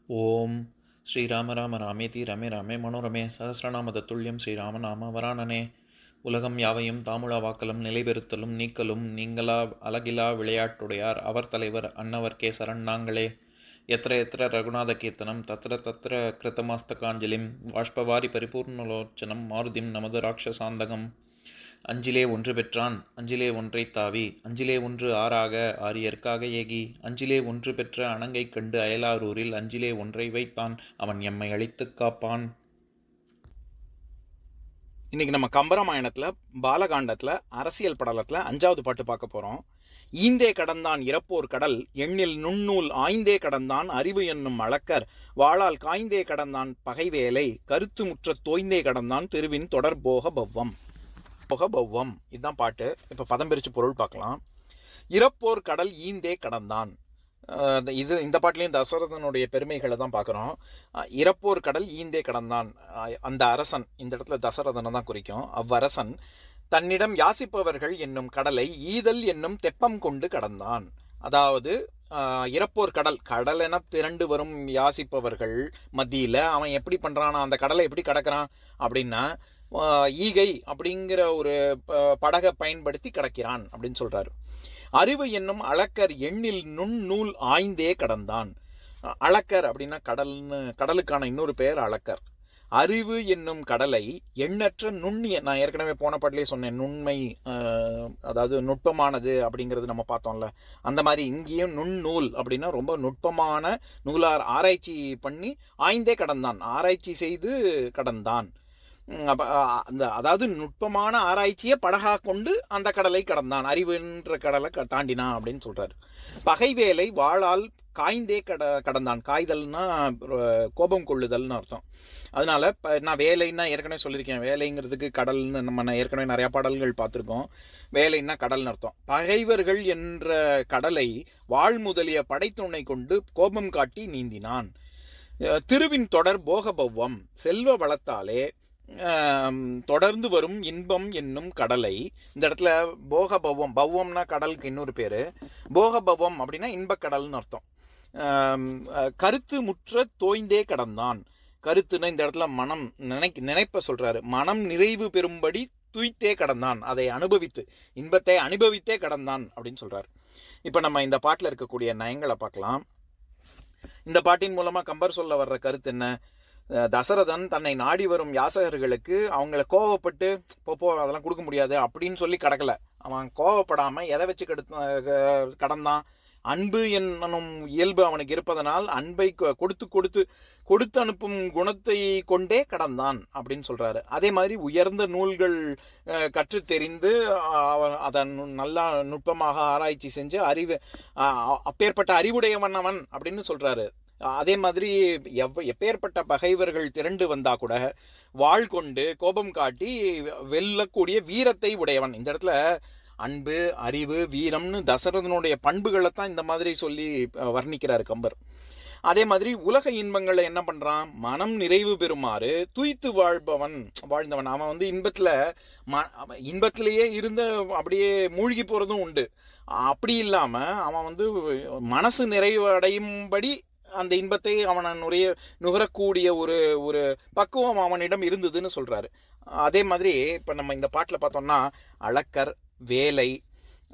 ஓம் ஸ்ரீராம ராம ராமேதி ரமே ராமே மனோரமே சகசிரநாம தத்துல்யம் ஸ்ரீராமநாம வராணனே. உலகம் யாவையும் தாமுழா வாக்கலும் நிலைபெறுத்தலும் நீக்கலும் நீங்களா அழகிலா விளையாட்டுடையார் அவர் தலைவர் அன்னவர்க்கே சரண் நாங்களே. எத்திர எத்திர ரகுநாத கீர்த்தனம் தத்திர தத்திர கிருத்தமாஸ்தகாஞ்சலிம் வாஷ்பவாரி பரிபூர்ணலோச்சனம் மாருதிம் நமது ராட்சசாந்தகம். அஞ்சிலே ஒன்று பெற்றான் அஞ்சிலே ஒன்றை தாவி அஞ்சிலே ஒன்று ஆறாக ஆரியர்க்காக ஏகி அஞ்சிலே ஒன்று பெற்ற அணங்கை கண்டு அயலாரூரில் அஞ்சிலே ஒன்றை வைத்தான் அவன் எம்மை அழித்துக் காப்பான். இன்னைக்கு நம்ம கம்பராமாயணத்தில் பாலகாண்டத்தில் அரசியல் படலத்தில் 5வது பாட்டு பார்க்க போகிறோம். ஈந்தே கடந்தான் இறப்போர் கடல் எண்ணில் நுண்ணூல் ஆய்ந்தே கடந்தான் அறிவு என்னும் அளக்கர் வாளால் காய்ந்தே கடந்தான் பகைவேலை கருத்து முற்ற தோய்ந்தே கடந்தான் திருவின் தொடர் போக பவ்வம் இதுதான் பாட்டு. இப்போ பதம் பிரித்து பொருள் பார்க்கலாம். இறப்போர் கடல் ஈந்தே கடந்தான். இந்த பாட்டிலையும் தசரதனுடைய பெருமைகளை தான் பார்க்குறோம். இறப்போர் கடல் ஈந்தே கடந்தான். அந்த அரசன் இந்த இடத்துல தசரதனை தான் குறிக்கும். அவ்வரசன் தன்னிடம் யாசிப்பவர்கள் என்னும் கடலை ஈதல் என்னும் தெப்பம் கொண்டு கடந்தான். அதாவது இறப்போர் கடல் என திரண்டு வரும் யாசிப்பவர்கள் மத்தியில் அவன் எப்படி பண்ணுறான், அந்த கடலை எப்படி கடக்கிறான் அப்படின்னா ஈகை அப்படிங்கிற ஒரு படகை பயன்படுத்தி கடக்கிறான் அப்படின்னு சொல்றாரு. அறிவு என்னும் அளக்கர் எண்ணில் நுண்ணூல் ஆய்ந்தே கடந்தான். அளக்கர் அப்படின்னா கடலுக்கான இன்னொரு பெயர் அளக்கர். அறிவு என்னும் கடலை எண்ணற்ற நுண்ணிய, நான் ஏற்கனவே போன பாட்டிலே சொன்னேன், நுண்மை அதாவது நுட்பமானது அப்படிங்கிறது நம்ம பார்த்தோம்ல. அந்த மாதிரி இங்கேயும் நுண்ணூல் அப்படின்னா ரொம்ப நுட்பமான நூலார் ஆராய்ச்சி பண்ணி ஆய்ந்தே கடந்தான், ஆராய்ச்சி செய்து கடந்தான். அதாவது நுட்பமான ஆராய்ச்சியை படகா கொண்டு அந்த கடலை கடந்தான், அறிவுன்ற கடலை தாண்டினான் அப்படின்னு சொல்றாரு. பகைவேலை வாளால் காய்ந்தே கடந்தான். காய்தல்னா கோபம் கொள்ளுதல்னு அர்த்தம். அதனால நான் வேலைன்னா ஏற்கனவே சொல்லியிருக்கேன், வேலைங்கிறதுக்கு கடல்னு நம்ம ஏற்கனவே நிறைய பாடல்கள் பார்த்துருக்கோம். வேலைன்னா கடல்னு அர்த்தம். பகைவர்கள் என்ற கடலை வாழ் முதலிய படைத்துணை கொண்டு கோபம் காட்டி நீந்தினான். திருவின் தொடர் போகபவ்வம் செல்வ வளத்தாலே தொடர்ந்து வரும் இன்பம் என்னும் கடலை, இந்த இடத்துல போகபவம், பவ்வம்னா கடலுக்கு இன்னொரு பேரு, போகபவம் அப்படின்னா இன்பக்கடல்னு அர்த்தம். கருத்து முற்ற தோய்ந்தே கடந்தான். கருத்துன்னா இந்த இடத்துல மனம் நினைப்ப சொல்றாரு. மனம் நிறைவு பெறும்படி துய்த்தே கடந்தான், அதை அனுபவித்து இன்பத்தை அனுபவித்தே கடந்தான் அப்படின்னு சொல்றாரு. இப்ப நம்ம இந்த பாட்டில் இருக்கக்கூடிய நயங்களை பார்க்கலாம். இந்த பாட்டின் மூலமா கம்பர் சொல்ல வர்ற கருத்து என்ன? தசரதன் தன்னை நாடி வரும் யாசகர்களுக்கு அவங்கள கோவப்பட்டு போ அதெல்லாம் கொடுக்க முடியாது அப்படின்னு சொல்லி கடக்கல. அவன் கோவப்படாம எதை வச்சு கடந்தான்? அன்பு என்னும் இயல்பு அவனுக்கு இருப்பதனால் அன்பை கொடுத்து அனுப்பும் குணத்தை கொண்டே கடந்தான் அப்படின்னு சொல்றாரு. அதே மாதிரி உயர்ந்த நூல்கள் கற்று தெரிந்து அதை நல்லா நுட்பமாக ஆராய்ச்சி செஞ்சு அப்பேற்பட்ட அறிவுடையவன் அவன் அப்படின்னு சொல்றாரு. அதே மாதிரி எப்பேற்பட்ட பகைவர்கள் திரண்டு வந்தா கூட வாழ் கொண்டு கோபம் காட்டி வெல்லக்கூடிய வீரத்தை உடையவன். இந்த இடத்துல அன்பு, அறிவு, வீரம்னு தசரதனுடைய பண்புகளை தான் இந்த மாதிரி சொல்லி வர்ணிக்கிறார் கம்பர். அதே மாதிரி உலக இன்பங்களை என்ன பண்றான்? மனம் நிறைவு பெறுமாறு துய்த்து வாழ்ந்தவன். அவன் இன்பத்திலேயே இருந்து அப்படியே மூழ்கி போறதும் உண்டு. அப்படி இல்லாம அவன் மனசு நிறைவு அடையும்படி அந்த இன்பத்தை அவனை நுகரக்கூடிய ஒரு பக்குவம் அவனிடம் இருந்ததுன்னு சொல்றாரு. அதே மாதிரி இப்ப நம்ம இந்த பாட்டில் பார்த்தோம்னா அளக்கர், வேலை,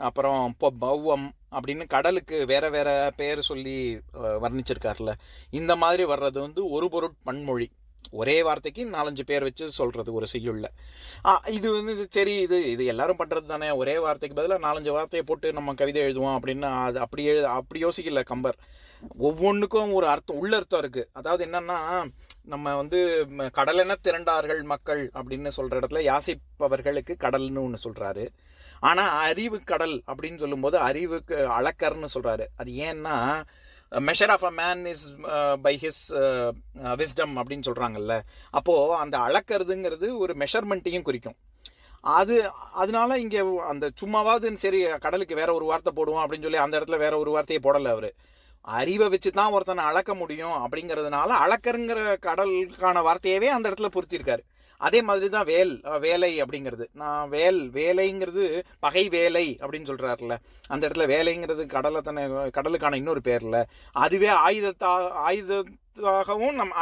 அப்புறம் பவ்வம் அப்படின்னு கடலுக்கு வேற வேற பெயர் சொல்லி வர்ணிச்சிருக்காருல. இந்த மாதிரி வர்றது ஒரு பொருட் பன்மொழி, ஒரே வார்த்தைக்கு 4-5 பேர் வச்சு சொல்றது ஒரு செய்யுள்ள. இது சரி, இது எல்லாரும் பண்றது தானே, ஒரே வார்த்தைக்கு பதிலாக 4-5 வார்த்தையை போட்டு நம்ம கவிதை எழுதுவோம் அப்படின்னு அது அப்படி யோசிக்கல கம்பர். ஒவ்வொன்றுக்கும் ஒரு அர்த்தம், உள்ள அர்த்தம் இருக்கு. அதாவது என்னன்னா, நம்ம கடலென திரண்டார்கள் மக்கள் அப்படின்னு சொல்ற இடத்துல யாசிப்பவர்களுக்கு கடல்னு ஒன்று சொல்றாரு. ஆனா அறிவு கடல் அப்படின்னு சொல்லும்போது அறிவுக்கு அளக்கர்னு சொல்றாரு. அது ஏன்னா measure of a man is by his wisdom அப்படின்னு சொல்றாங்கல்ல. அப்போ அந்த அளக்கிறதுங்கிறது ஒரு மெஷர்மெண்ட்டையும் குறிக்கும். அதனால இங்க அந்த சும்மாவாது சரி கடலுக்கு வேற ஒரு வார்த்தை போடுவோம் அப்படின்னு சொல்லி அந்த இடத்துல வேற ஒரு வார்த்தையை போடல. அவரு அறிவை வச்சு தான் ஒருத்தனை அளக்க முடியும் அப்படிங்கிறதுனால அளக்கருங்கிற கடலுக்கான வார்த்தையவே அந்த இடத்துல பொருத்திருக்காரு. அதே மாதிரி தான் வேலை அப்படிங்கிறது. நான் வேலைங்கிறது பகை வேலை அப்படின்னு சொல்றாருல, அந்த இடத்துல வேலைங்கிறது கடலுக்கான இன்னொரு பேர்ல. அதுவே ஆயுதத்தை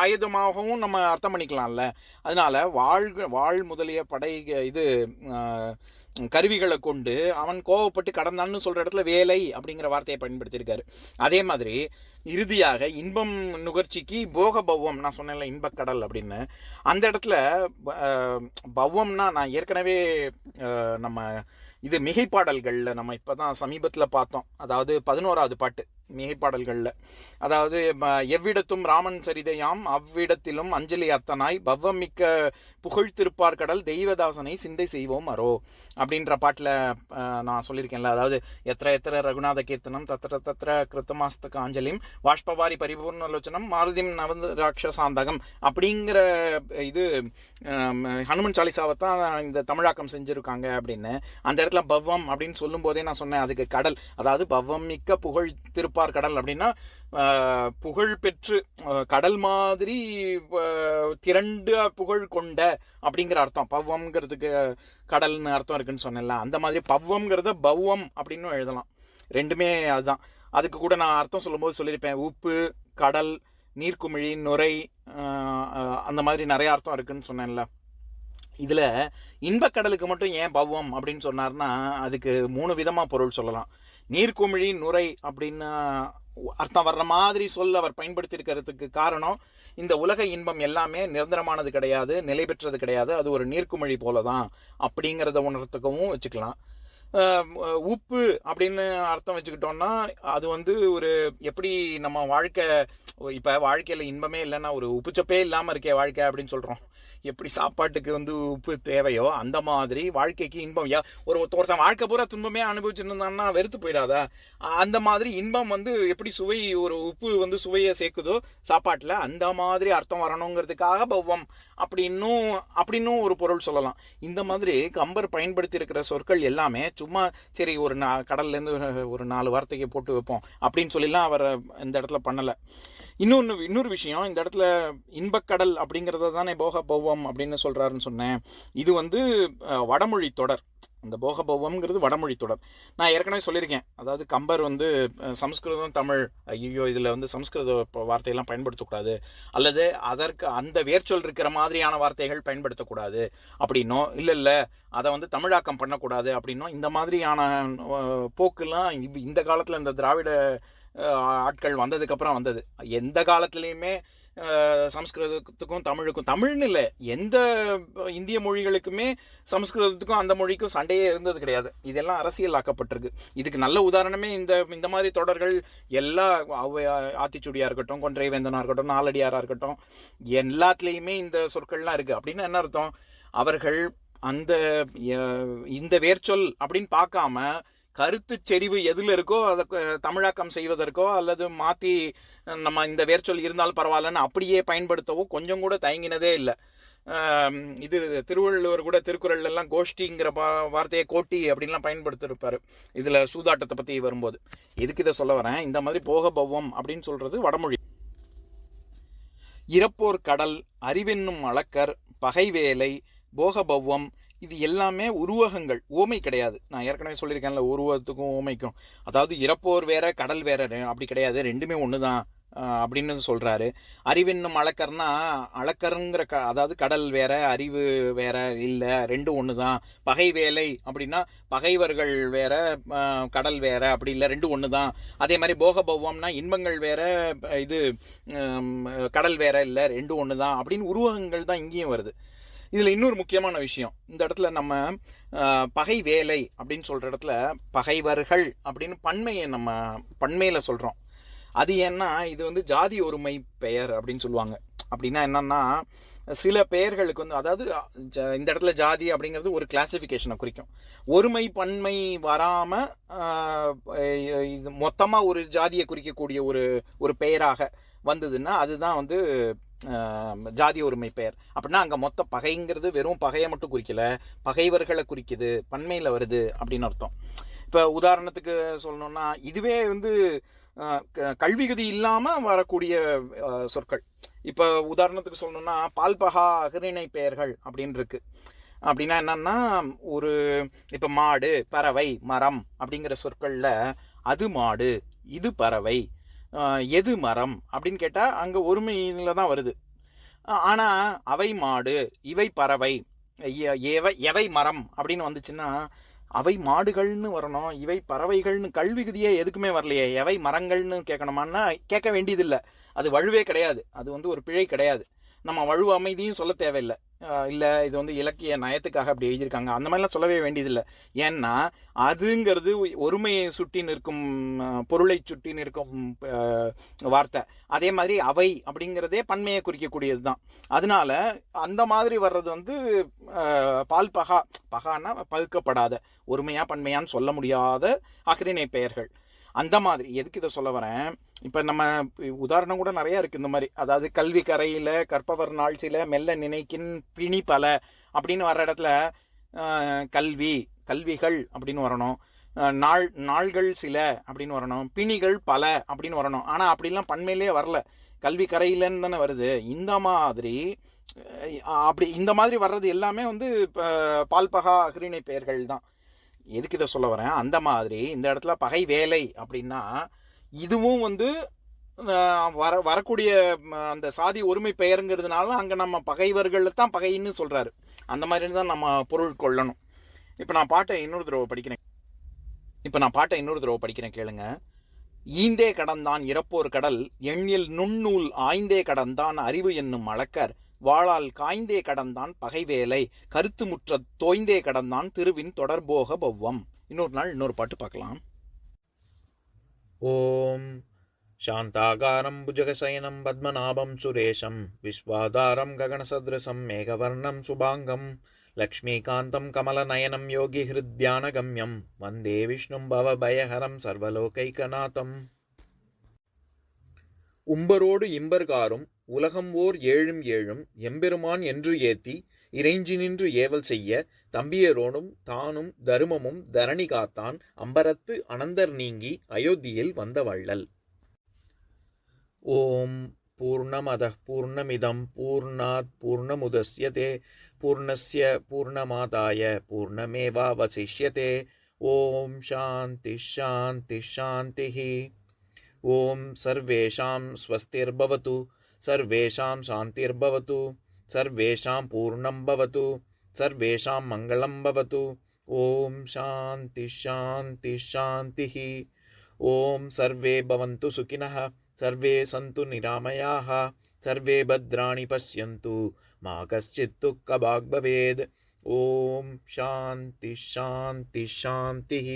ஆயுதமாகவும் நம்ம அர்த்தம் பண்ணிக்கலாம்ல. அதனால வாழ் முதலிய படை இது கருவிகளை கொண்டு அவன் கோவப்பட்டு கடந்தான்னு சொல்ற இடத்துல வேலை அப்படிங்கிற வார்த்தையை பயன்படுத்தியிருக்காரு. அதே மாதிரி இறுதியாக இன்பம் நுகர்ச்சிக்கு போக பவ்வம், நான் சொன்னேன்ல இன்பக்கடல் அப்படின்னு, அந்த இடத்துல பவ்வம்னா நான் ஏற்கனவே நம்ம இது மிகைப்பாடல்களில் நம்ம இப்போ தான் சமீபத்தில் பார்த்தோம். அதாவது 11வது பாட்டு மிகைப்பாடல்களில், அதாவது எவ்விடத்தும் ராமன் சரிதையாம் அவ்விடத்திலும் அஞ்சலி அத்தனாய் பவ்வம் மிக்க புகழ் திருப்பார் கடல் தெய்வதாசனை சிந்தை செய்வோம் அரோ அப்படின்ற பாட்டில் நான் சொல்லியிருக்கேன்ல. அதாவது எத்திர ரகுநாத கீர்த்தனம் தத்திர தத்திர கிருத்தமாஸ்தக ஆஞ்சலியும் வாஷ்பவாரி பரிபூர்ணலோச்சனம் மாருதிம் நவந்த ராட்சசாந்தகம் அப்படிங்கிற இது ஹனுமன் சாலிசாவை தான் இந்த தமிழாக்கம் செஞ்சுருக்காங்க அப்படின்னு. அந்த இடத்துல பவ்வம் அப்படின்னு சொல்லும் போதே நான் சொன்னேன் அதுக்கு கடல், அதாவது பவ்வம் மிக்க புகழ் திருப்பார் கடல் அப்படின்னா புகழ் பெற்று கடல் மாதிரி திரண்டு புகழ் கொண்ட அப்படிங்கிற அர்த்தம். பவ்வம்ங்கிறதுக்கு கடல்னு அர்த்தம் இருக்குன்னு சொன்னேன்ல, அந்த மாதிரி பவ்வம்ங்கிறத பவ்வம் அப்படின்னு எழுதலாம். ரெண்டுமே அதுதான். அதுக்கு கூட நான் அர்த்தம் சொல்லும்போது சொல்லியிருப்பேன், உப்பு, கடல், நீர்க்குமிழி, நுரை, அந்த மாதிரி நிறைய அர்த்தம் இருக்குன்னு சொன்னேன்ல. இதில் இன்பக்கடலுக்கு மட்டும் ஏன் பவ்வம் அப்படின்னு சொன்னார்னா அதுக்கு 3 விதமாக பொருள் சொல்லலாம். நீர்க்குமிழி, நுரை அப்படின்னு அர்த்தம் வர்ற மாதிரி சொல் அவர் பயன்படுத்தியிருக்கிறதுக்கு காரணம், இந்த உலக இன்பம் எல்லாமே நிரந்தரமானது கிடையாது, நிலை பெற்றது கிடையாது, அது ஒரு நீர்க்குமிழி போல தான் அப்படிங்கிறத உணர்த்துக்கவும் வச்சுக்கலாம். உப்பு அப்படின்னு அர்த்தம் வச்சுக்கிட்டோம்னா அது ஒரு எப்படி நம்ம வாழ்க்கை, இப்போ வாழ்க்கையில் இன்பமே இல்லைன்னா ஒரு உப்புச்சப்பே இல்லாமல் இருக்கே வாழ்க்கை அப்படின்னு சொல்கிறோம். எப்படி சாப்பாட்டுக்கு உப்பு தேவையோ அந்த மாதிரி வாழ்க்கைக்கு இன்பம். ஒருத்தன் வாழ்க்கை பூரா துன்பமே அனுபவிச்சுருந்தான்னா வெறுத்து போயிடாதா? அந்த மாதிரி இன்பம் எப்படி சுவை, ஒரு உப்பு சுவையை சேர்க்குதோ சாப்பாட்டில், அந்த மாதிரி அர்த்தம் வரணுங்கிறதுக்காக பவ்வம் அப்படின்னும் ஒரு பொருள் சொல்லலாம். இந்த மாதிரி கம்பர் பயன்படுத்தி இருக்கிற சொற்கள் எல்லாமே சும்மா சரி ஒரு கடல்லேருந்து ஒரு 4 வார்த்தைக்கு போட்டு வைப்போம் அப்படின்னு சொல்லிலாம் அவர் இந்த இடத்துல பண்ணலை. இன்னொரு விஷயம், இந்த இடத்துல இன்பக்கடல் அப்படிங்கிறத தானே போக பௌவம் அப்படின்னு சொல்கிறாருன்னு சொன்னேன். இது வடமொழி தொடர். இந்த போக பௌவம்ங்கிறது வடமொழி தொடர். நான் ஏற்கனவே சொல்லியிருக்கேன், அதாவது கம்பர் சம்ஸ்கிருதம் தமிழ், ஐயோ இதில் சம்ஸ்கிருத வார்த்தையெல்லாம் பயன்படுத்தக்கூடாது, அல்லது அதற்கு அந்த வேர்ச்சொல் இருக்கிற மாதிரியான வார்த்தைகள் பயன்படுத்தக்கூடாது அப்படின்னோ, இல்லை அதை தமிழாக்கம் பண்ணக்கூடாது அப்படின்னோ, இந்த மாதிரியான போக்குலாம் இந்த காலத்தில் இந்த திராவிட ஆட்கள் வந்ததுக்கப்புறம் வந்தது. எந்த காலத்துலேயுமே சம்ஸ்கிருதத்துக்கும் தமிழுக்கும், தமிழ்னு இல்லை எந்த இந்திய மொழிகளுக்குமே சம்ஸ்கிருதத்துக்கும் அந்த மொழிக்கும் சண்டையே இருந்தது கிடையாது. இதெல்லாம் அரசியல் ஆக்கப்பட்டிருக்கு. இதுக்கு நல்ல உதாரணமே இந்த மாதிரி தொடர்கள் எல்லா ஆத்திச்சூடியாக இருக்கட்டும், கொன்றை வேந்தனாக இருக்கட்டும், நாலடியாராக இருக்கட்டும், எல்லாத்துலேயுமே இந்த சொற்கள்லாம் இருக்குது. அப்படின்னு என்ன அர்த்தம்? அவர்கள் இந்த வேர்ச்சொல் அப்படின்னு பார்க்காம கருத்து செறிவு எதில் இருக்கோ அதை தமிழாக்கம் செய்வதற்கோ அல்லது மாற்றி நம்ம இந்த வேர்ச்சொல் இருந்தாலும் பரவாயில்லன்னு அப்படியே பயன்படுத்தவோ கொஞ்சம் கூட தயங்கினதே இல்லை. இது திருவள்ளுவர் கூட திருக்குறள்லாம் கோஷ்டிங்கிற வார்த்தையை கோட்டி அப்படின்லாம் பயன்படுத்திருப்பார் இதில் சூதாட்டத்தை பற்றி வரும்போது. எதுக்கு இதை சொல்ல வரேன், இந்த மாதிரி போக பவ்வம் அப்படின்னு சொல்கிறது வடமொழி. இறப்போர் கடல், அறிவென்னும் அளக்கர், பகை வேலை, போக பவ்வம், இது எல்லாமே உருவகங்கள், ஓமை கிடையாது. நான் ஏற்கனவே சொல்லியிருக்கேன்ல உருவத்துக்கும் ஓமைக்கும். அதாவது இறப்போர் வேற கடல் வேற அப்படி கிடையாது, ரெண்டுமே ஒன்று தான் அப்படின்னு சொல்கிறாரு. அறிவென்னும் அளக்கர்னா அளக்கருங்கிற அதாவது கடல் வேற அறிவு வேற இல்லை, ரெண்டும் ஒன்று தான். பகை வேலை அப்படின்னா பகைவர்கள் வேற கடல் வேற அப்படி இல்லை, ரெண்டும் ஒன்று தான். அதே மாதிரி போக பௌவம்னா இன்பங்கள் வேற இது கடல் வேற இல்லை, ரெண்டும் ஒன்று தான் அப்படின்னு உருவகங்கள் தான் இங்கேயும் வருது. இதில் இன்னொரு முக்கியமான விஷயம், இந்த இடத்துல நம்ம பகை வேலை அப்படின்னு சொல்கிற இடத்துல பகைவர்கள் அப்படின்னு நம்ம பன்மையில் சொல்கிறோம். அது ஏன்னா இது ஜாதி ஒருமை பெயர் அப்படின்னு சொல்லுவாங்க. அப்படின்னா என்னன்னா சில பெயர்களுக்கு அதாவது இந்த இடத்துல ஜாதி அப்படிங்கிறது ஒரு கிளாசிஃபிகேஷனை குறிக்கும். ஒருமை பன்மை வராமல் இது மொத்தமாக ஒரு ஜாதியை குறிக்கக்கூடிய ஒரு பெயராக வந்ததுன்னா அதுதான் ஜாதி ஒருமை பெயர். அப்படின்னா அங்கே மொத்த பகைங்கிறது வெறும் பகையை மட்டும் குறிக்கல, பகைவர்களை குறிக்குது, பன்மையில் வருது அப்படின்னு அர்த்தம். இப்போ உதாரணத்துக்கு சொல்லணும்னா இதுவே கல்விகுதி இல்லாமல் வரக்கூடிய சொற்கள். இப்போ உதாரணத்துக்கு சொல்லணும்னா பால்பகா அகரிணை பெயர்கள் அப்படின்னு இருக்கு. அப்படின்னா என்னன்னா இப்போ மாடு, பறவை, மரம் அப்படிங்கிற சொற்களில் அது மாடு, இது பறவை, எது மரம் அப்படின்னு கேட்டால் அங்கே ஒருமையில் தான் வருது. ஆனால் அவை மாடு, இவை பறவை, எவை மரம் அப்படின்னு வந்துச்சுன்னா அவை மாடுகள்னு வரணும், இவை பறவைகள்னு கல்வி விதியே எதுக்குமே வரலையே. எவை மரங்கள்னு கேட்கணுமான்னா கேட்க வேண்டியதில்லை. அது வழுவே கிடையாது, அது ஒரு பிழை கிடையாது. நம்ம வழுவு அமைதியும் சொல்ல தேவையில்லை. இல்லை இது இலக்கிய நயத்துக்காக அப்படி எழுதியிருக்காங்க அந்த மாதிரிலாம் சொல்லவே வேண்டியதில்லை. ஏன்னா அதுங்கிறது ஒருமையை சுட்டி நிற்கும், பொருளை சுட்டி நிற்கும் வார்த்தை. அதே மாதிரி அவை அப்படிங்கிறதே பன்மையை குறிக்கக்கூடியது தான். அதனால அந்த மாதிரி வர்றது பால் பகான்னா பகுக்கப்படாத, ஒருமையா பன்மையான்னு சொல்ல முடியாத அஃறிணை பெயர்கள். அந்த மாதிரி எதுக்கு இதை சொல்ல வரேன், இப்போ நம்ம உதாரணம் கூட நிறையா இருக்குது இந்த மாதிரி. அதாவது கல்வி கரையில் கற்பவர் நாள் சில மெல்ல நினைக்கின் பிணி பல அப்படின்னு வர்ற இடத்துல கல்விகள் அப்படின்னு வரணும், நாள்கள் சில அப்படின்னு வரணும், பிணிகள் பல அப்படின்னு வரணும். ஆனால் அப்படிலாம் பன்மையிலே வரல, கல்வி கரையிலன்னு தானே வருது. இந்த மாதிரி வர்றது எல்லாமே பால்பகா அஃறிணை பெயர்கள் தான். எதுக்கு இதை சொல்ல வரேன், அந்த மாதிரி இந்த இடத்துல பகை வேலை அப்படின்னா இதுவும் வரக்கூடிய அந்த சாதி ஒருமை பெயருங்கிறதுனால அங்கே நம்ம பகைவர்கள் தான் பகைன்னு சொல்கிறாரு. அந்த மாதிரி தான் நம்ம பொருள் கொள்ளணும். இப்போ நான் பாட்டை இன்னொரு தடவை படிக்கிறேன். கேளுங்க. ஈந்தே கடந்தான் இறப்போர் கடல், எண்ணில் நுண்ணூல் ஆய்ந்தே கடந்தான் அறிவு என்னும் அளக்கர், வாளால் காய்ந்தே கடந்தான் பகைவேலை, கருத்து முற்ற தோய்ந்தே கடந்தான் திருவின் தொடர்போக பௌவம். இன்னொரு நாள் இன்னொரு பாட்டு பார்க்கலாம். ஓம் சாந்தாகாரம் புஜகசயனம் பத்மநாபம் சுரேஷம் விஸ்வாதாரம் ககனசத்ரசம் மேகவர்ணம் சுபாங்கம் லக்ஷ்மீகாந்தம் கமலநயனம் யோகி ஹிருத்யானகம்யம் வந்தே விஷ்ணும் பவபயஹரம் சர்வலோகைகநாதம். உம்பரோடு இம்பர்காரும் உலகம் ஓர் ஏழும் எம்பெருமான் என்று ஏத்தி இறைஞ்சி நின்று ஏவல் செய்ய தம்பியரோடும் தானும் தருமமும் தரணி காத்தான் அம்பரத்து அனந்தர் நீங்கி அயோத்தியில் வந்த வள்ளல். ஓம் பூர்ணமதః பூர்ணமிதம் பூர்ணாத் பூர்ணமுதஸ்யதே பூர்ணஸ்ய பூர்ணமாதாய பூர்ணமேவாவசிஷ்யதே. ஓம் சாந்தி ஷாந்தி ஷாந்திः. ஓம் சர்வேஷாம் ஸ்வஸ்திர்பவது சர்வேஷாம் சாந்திர்பவது சர்வேஷாம் பூர்ணம் பவது சர்வேஷாம் மங்களம் பவது. ஓம் சாந்தி ஷாந்தி ஷாந்திः. ஓம் சர்வே பவந்து சுகினः சர்வே சந்து நிராமயாः சர்வே பத்ராணி பஷ்யந்து மா கஷ்சித் துக்கபாக் பவேத். ஓம் சாந்தி ஷாந்தி ஷாந்திः.